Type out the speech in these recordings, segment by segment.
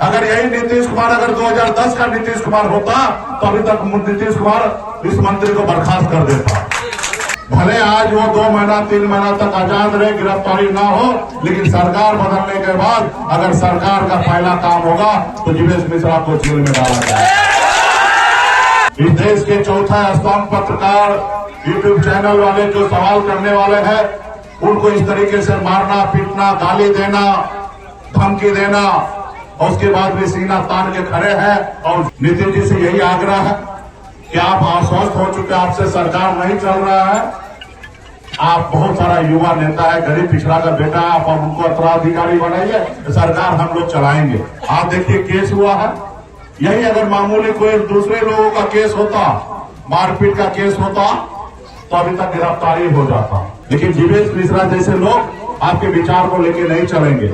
अगर यही नीतीश कुमार अगर 2010 का नीतीश कुमार होता तो अभी तक नीतीश कुमार इस मंत्री को बर्खास्त कर देता। भले आज वो 2 महीना 3 महीना तक आजाद रहे, गिरफ्तारी ना हो, लेकिन सरकार बदलने के बाद अगर सरकार का पहला काम होगा तो जीवेश मिश्रा को जेल में डाला जाए। इस देश के चौथा स्तंभ पत्रकार, यूट्यूब चैनल वाले जो सवाल करने वाले हैं, उनको इस तरीके से मारना, पीटना, गाली देना, धमकी देना, और उसके बाद भी सीना तान के खड़े हैं। और नीतीश जी से यही आग्रह है कि आप आश्वस्त हो चुके, आपसे सरकार नहीं चल रहा है। आप बहुत सारा युवा नेता है, गरीब पिछड़ा का बेटा है, आप उनको उत्तराधिकारी बनाइए, सरकार हम लोग चलाएंगे। आप देखिए केस हुआ है, यही अगर मामूली कोई दूसरे लोगों का केस होता, मारपीट का केस होता, तो अभी तक गिरफ्तारी हो जाता। लेकिन जीवेश मिश्रा जैसे लोग आपके विचार को लेके नहीं चलेंगे,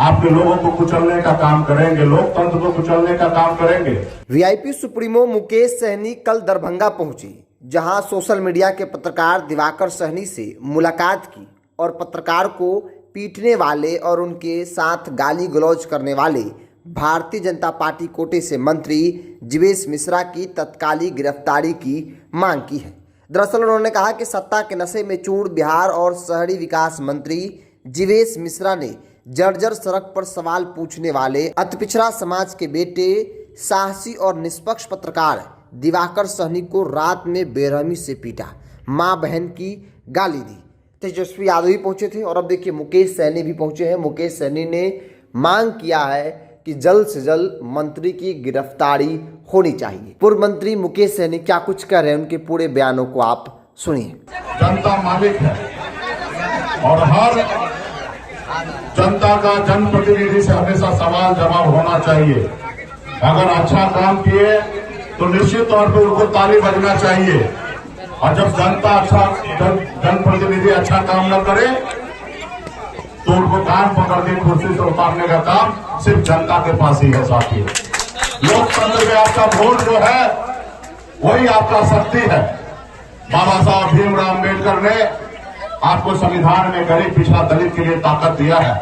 आपके लोगों को कुचलने का काम करेंगे, लोकतंत्र को कुचलने का काम करेंगे। वीआईपी सुप्रीमो मुकेश सहनी कल दरभंगा पहुंची, जहां सोशल मीडिया के पत्रकार दिवाकर सहनी से मुलाकात की और पत्रकार को पीटने वाले और उनके साथ गाली गलौज करने वाले भारतीय जनता पार्टी कोटे से मंत्री जीवेश मिश्रा की तत्कालीन गिरफ्तारी की मांग की है। दरअसल उन्होंने कहा कि सत्ता के नशे में चूर बिहार और शहरी विकास मंत्री जीवेश मिश्रा ने जर्जर सड़क पर सवाल पूछने वाले अति पिछड़ा समाज के बेटे, साहसी और निष्पक्ष पत्रकार दिवाकर सहनी को रात में बेरहमी से पीटा, मां बहन की गाली दी। तेजस्वी यादव भी पहुंचे थे और अब देखिए मुकेश सहनी भी पहुंचे हैं। मुकेश सहनी ने मांग किया है कि जल्द से जल्द मंत्री की गिरफ्तारी होनी चाहिए। पूर्व मंत्री मुकेश सहनी क्या कुछ कह रहे हैं, उनके पूरे बयानों को आप सुनिए। जनता मालिक है और हर जनता का जनप्रतिनिधि से हमेशा सवाल जवाब होना चाहिए। अगर अच्छा काम किए तो निश्चित तौर पर उनको ताली बजना चाहिए, और जब जनता जनप्रतिनिधि अच्छा काम न करे तो उनको कान पकड़ के कुर्सी से उतारने का काम सिर्फ जनता के पास ही है। साथियों, लोकतंत्र में आपका वोट जो है वही आपका शक्ति है। बाबा साहब भीमराव अम्बेडकर ने आपको संविधान में गरीब पिछड़ा दलित के लिए ताकत दिया है।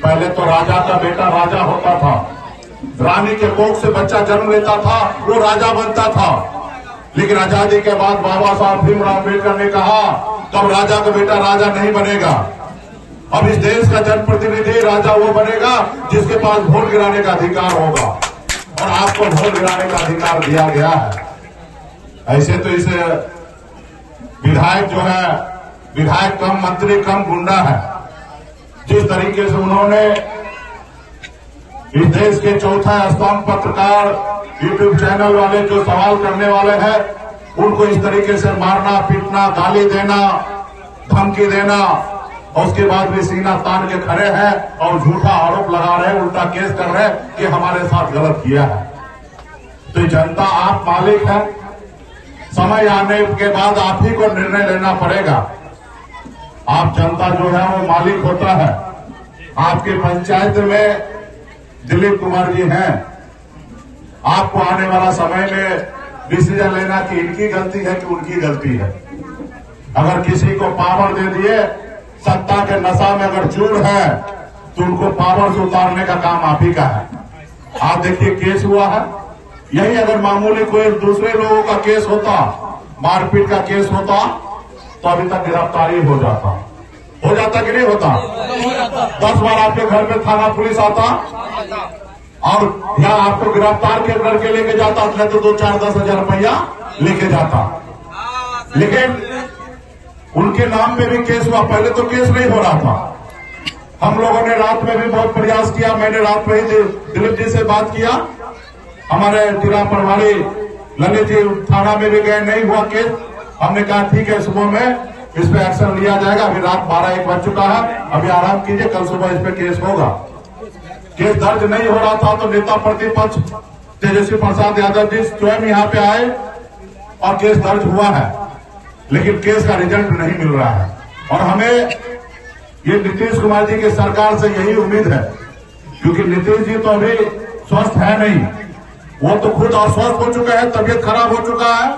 पहले तो राजा का बेटा राजा होता था, रानी के कोख से बच्चा जन्म लेता था, वो राजा बनता था। लेकिन आजादी के बाद बाबा साहब भीमराव अम्बेडकर ने कहा तब राजा का बेटा राजा नहीं बनेगा। अब इस देश का जनप्रतिनिधि राजा वो बनेगा जिसके पास वोट गिराने का अधिकार होगा, और आपको वोट गिराने का अधिकार दिया गया है। ऐसे तो इसे विधायक जो है, विधायक कम मंत्री कम गुंडा है। जिस तरीके से उन्होंने इस देश के चौथा स्तंभ पत्रकार, यूट्यूब चैनल वाले जो सवाल करने वाले हैं, उनको इस तरीके से मारना, पीटना, गाली देना, धमकी देना, और उसके बाद भी सीना तान के खड़े हैं और झूठा आरोप लगा रहे हैं, उल्टा केस कर रहे हैं कि हमारे साथ गलत किया है। तो जनता आप मालिक है, समय आने के बाद आप ही को निर्णय लेना पड़ेगा। आप जनता जो है वो मालिक होता है। आपके पंचायत में दिलीप कुमार जी हैं, आपको आने वाला समय में डिसीजन लेना कि इनकी गलती है कि उनकी गलती है। अगर किसी को पावर दे दिए, सत्ता के नशा में अगर चूर है तो उनको पावर से उतारने का काम आप ही का है। आप देखिए केस हुआ है, यही अगर मामूली कोई दूसरे लोगों का केस होता, मारपीट का केस होता, तो अभी तक गिरफ्तारी हो जाता कि नहीं होता? 10 बार आपके घर में थाना पुलिस आता और यहाँ आपको गिरफ्तार करके लेके जाता, नहीं तो 2-4-10 हजार रुपया लेके जाता। लेकिन उनके नाम पे भी केस हुआ, पहले तो केस नहीं हो रहा था। हम लोगों ने रात में भी बहुत प्रयास किया, मैंने रात में ही दिलीप जी से बात किया, हमारे जिला प्रभारी ललित जी थाना में भी गए, नहीं हुआ केस। हमने कहा ठीक है, सुबह में इस पे एक्शन लिया जाएगा। अभी रात 12-1 बज चुका है, अभी आराम कीजिए, कल सुबह इस पे केस होगा। केस दर्ज नहीं हो रहा था तो नेता प्रतिपक्ष तेजस्वी प्रसाद यादव जी स्वयं यहाँ पे आए और केस दर्ज हुआ है, लेकिन केस का रिजल्ट नहीं मिल रहा है। और हमें ये नीतीश कुमार जी की सरकार से यही उम्मीद है, क्योंकि नीतीश जी तो अभी स्वस्थ है नहीं, वो तो खुद अस्वस्थ हो चुके हैं, तबियत खराब हो चुका है,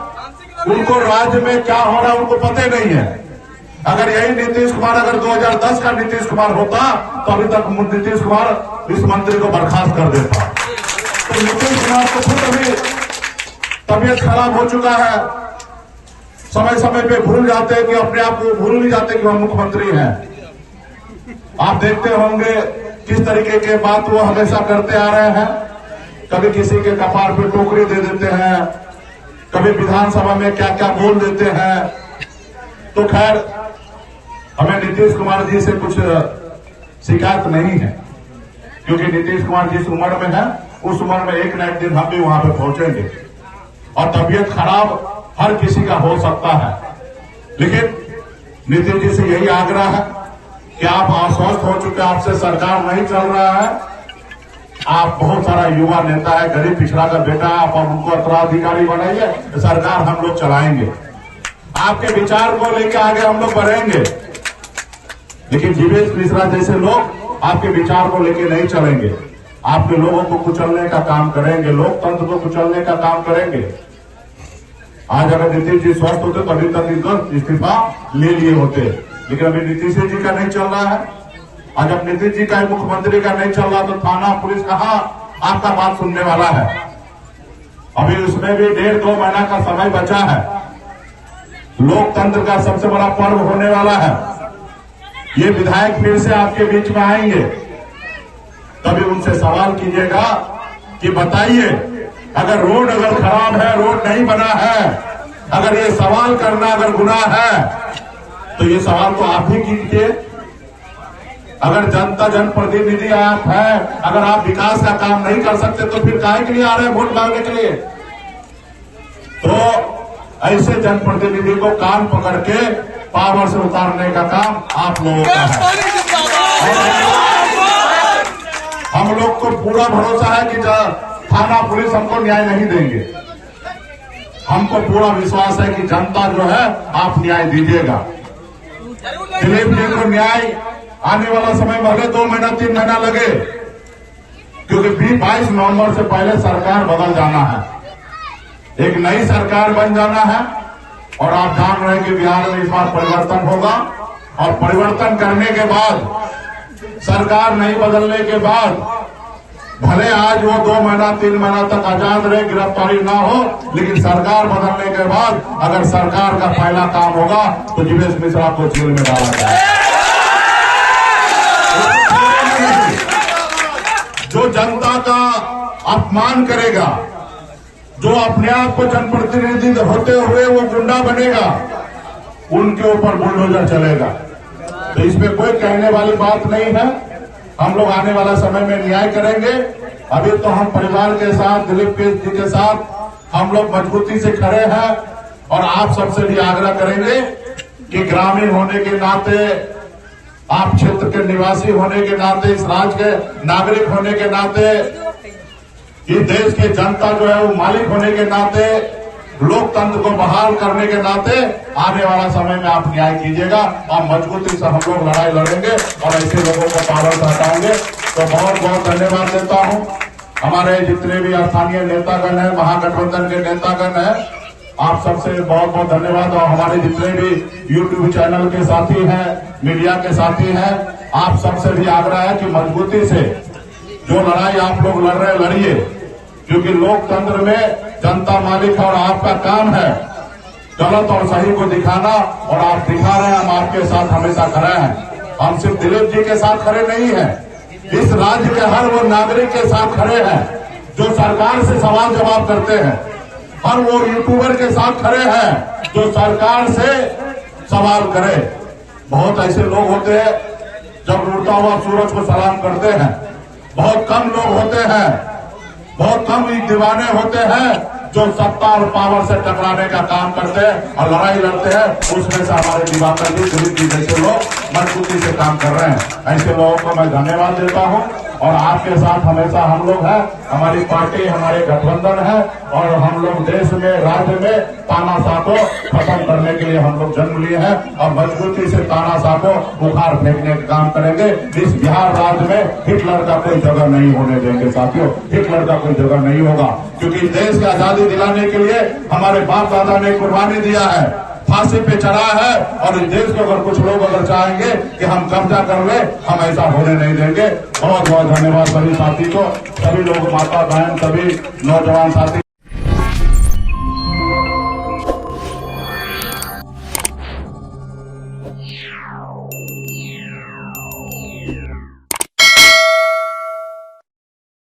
उनको राज्य में क्या हो रहा है उनको पता नहीं है। अगर यही नीतीश कुमार अगर 2010 का नीतीश कुमार होता तो अभी तक नीतीश कुमार इस मंत्री को बर्खास्त कर देता। तो नीतीश कुमार को खुद अभी तबीयत खराब हो चुका है, समय समय पे भूल जाते हैं कि अपने आप को भूल नहीं जाते कि हम मुख्यमंत्री हैं। आप देखते होंगे किस तरीके के बात वो हमेशा करते आ रहे हैं। कभी किसी के कपार पे टोकरी दे देते हैं, कभी विधानसभा में क्या क्या बोल देते हैं। तो खैर हमें नीतीश कुमार जी से कुछ शिकायत नहीं है, क्योंकि नीतीश कुमार जिस उम्र में है उस उम्र में एक न एक दिन हम भी वहां पे पहुंचेंगे और तबीयत खराब हर किसी का हो सकता है। लेकिन नीतीश जी से यही आग्रह है कि आप अस्वस्थ हो चुके, आपसे सरकार नहीं चल रहा है। आप बहुत सारा युवा नेता है, गरीब पिछड़ा का बेटा है, आप उनको उत्तराधिकारी बनाइए, सरकार हम लोग चलाएंगे। आपके विचार को लेकर आगे हम लोग बढ़ेंगे। लेकिन जीवेश मिश्रा जैसे लोग आपके विचार को लेकर नहीं चलेंगे, आपके लोगों को कुचलने का काम करेंगे, लोकतंत्र को कुचलने का काम करेंगे। आज अगर नीतीश जी स्वस्थ होते तो अभी तक इनको इस्तीफा ले लिए होते, लेकिन अभी नीतीश जी का नहीं चल रहा है। आज जब नीतीश जी का मुख्यमंत्री का नहीं चल रहा तो थाना पुलिस कहां आपका बात सुनने वाला है। अभी उसमें भी 1.5-2 महीना का समय बचा है। लोकतंत्र का सबसे बड़ा पर्व होने वाला है। ये विधायक फिर से आपके बीच में आएंगे, तभी उनसे सवाल कीजिएगा कि बताइए, अगर रोड अगर खराब है, रोड नहीं बना है, अगर ये सवाल करना अगर गुनाह है तो ये सवाल तो आप ही कीजिए। अगर जनता जनप्रतिनिधि आप हैं, अगर आप विकास का काम नहीं कर सकते तो फिर काहे के लिए आ रहे हैं वोट मांगने के लिए? तो ऐसे जनप्रतिनिधि को कान पकड़ के पावर से उतारने का काम आप लोगों का है। हम लोग को पूरा भरोसा है कि थाना पुलिस हमको न्याय नहीं देंगे। हमको पूरा विश्वास है कि जनता जो है आप न्याय दीजिएगा। दिलीप जी को न्याय आने वाला समय भले 2 महीना 3 महीना लगे, क्योंकि 22 नवंबर से पहले सरकार बदल जाना है, एक नई सरकार बन जाना है। और आप जान रहे हैं कि बिहार में इस बार परिवर्तन होगा, और परिवर्तन करने के बाद सरकार नहीं बदलने के बाद भले आज वो 2 महीना 3 महीना तक आजाद रहे, गिरफ्तारी ना हो, लेकिन सरकार बदलने के बाद अगर सरकार का पहला काम होगा तो जीवेश मिश्रा को जेल में डाला जाए। जो जनता का अपमान करेगा, जो अपने आप को जनप्रतिनिधि होते हुए वो गुंडा बनेगा, उनके ऊपर बुलडोजर चलेगा। तो इसमें कोई कहने वाली बात नहीं है। हम लोग आने वाला समय में न्याय करेंगे। अभी तो हम परिवार के साथ, दिलीप जी के साथ हम लोग मजबूती से खड़े हैं, और आप सबसे भी आग्रह करेंगे कि ग्रामीण होने के नाते, आप क्षेत्र के निवासी होने के नाते, इस राज्य के नागरिक होने के नाते, इस देश के जनता जो है वो मालिक होने के नाते, लोकतंत्र को बहाल करने के नाते आने वाला समय में आप न्याय कीजिएगा, और मजबूती से हम लोग लड़ाई लड़ेंगे और ऐसे लोगों को पावर से हटाएंगे। तो बहुत बहुत धन्यवाद देता हूं। हमारे जितने भी स्थानीय नेतागण हैं, महागठबंधन के नेतागण हैं, आप सबसे बहुत बहुत धन्यवाद। और हमारे जितने भी यूट्यूब चैनल के साथी हैं, मीडिया के साथी हैं, आप सबसे भी आग्रह है कि मजबूती से जो लड़ाई आप लोग लड़ रहे लड़िए, क्योंकि लोकतंत्र में जनता मालिक है और आपका काम है गलत और सही को दिखाना, और आप दिखा रहे हैं। हम आपके साथ हमेशा खड़े हैं। हम सिर्फ दिलीप जी के साथ खड़े नहीं हैं, इस राज्य के हर वो नागरिक के साथ खड़े हैं जो सरकार से सवाल जवाब करते हैं, हर वो यूट्यूबर के साथ खड़े हैं जो सरकार से सवाल करे। बहुत ऐसे लोग होते हैं जब उड़ता हुआ सूरज को सलाम करते हैं, बहुत कम लोग होते हैं, बहुत कम दीवाने होते हैं जो सत्ता और पावर से टकराने का काम करते हैं और लड़ाई लड़ते हैं। उसमें से हमारे दिवाकर जी, दिलीप जी जैसे लोग मजबूती से काम कर रहे हैं। ऐसे लोगों को मैं धन्यवाद देता हूं, और आपके साथ हमेशा हम लोग हैं। हमारी पार्टी, हमारे गठबंधन है, और हम लोग देश में, राज्य में तानाशाह को खत्म करने के लिए हम लोग जन्म लिए हैं, और मजबूती से तानाशाह को उखाड़ फेंकने का काम करेंगे। इस बिहार राज्य में हिटलर का कोई जगह नहीं होने देंगे साथियों, हिटलर का कोई जगह नहीं होगा, क्योंकि इस देश की आजादी दिलाने के लिए हमारे बाप दादा ने कुर्बानी दिया है। फांसी पे चढ़ा है और इस देश को अगर कुछ लोग अगर चाहेंगे कि हम कब्जा कर ले, हम ऐसा होने नहीं देंगे। बहुत बहुत धन्यवाद सभी साथी को, सभी लोग, माता बहन, सभी नौजवान साथी।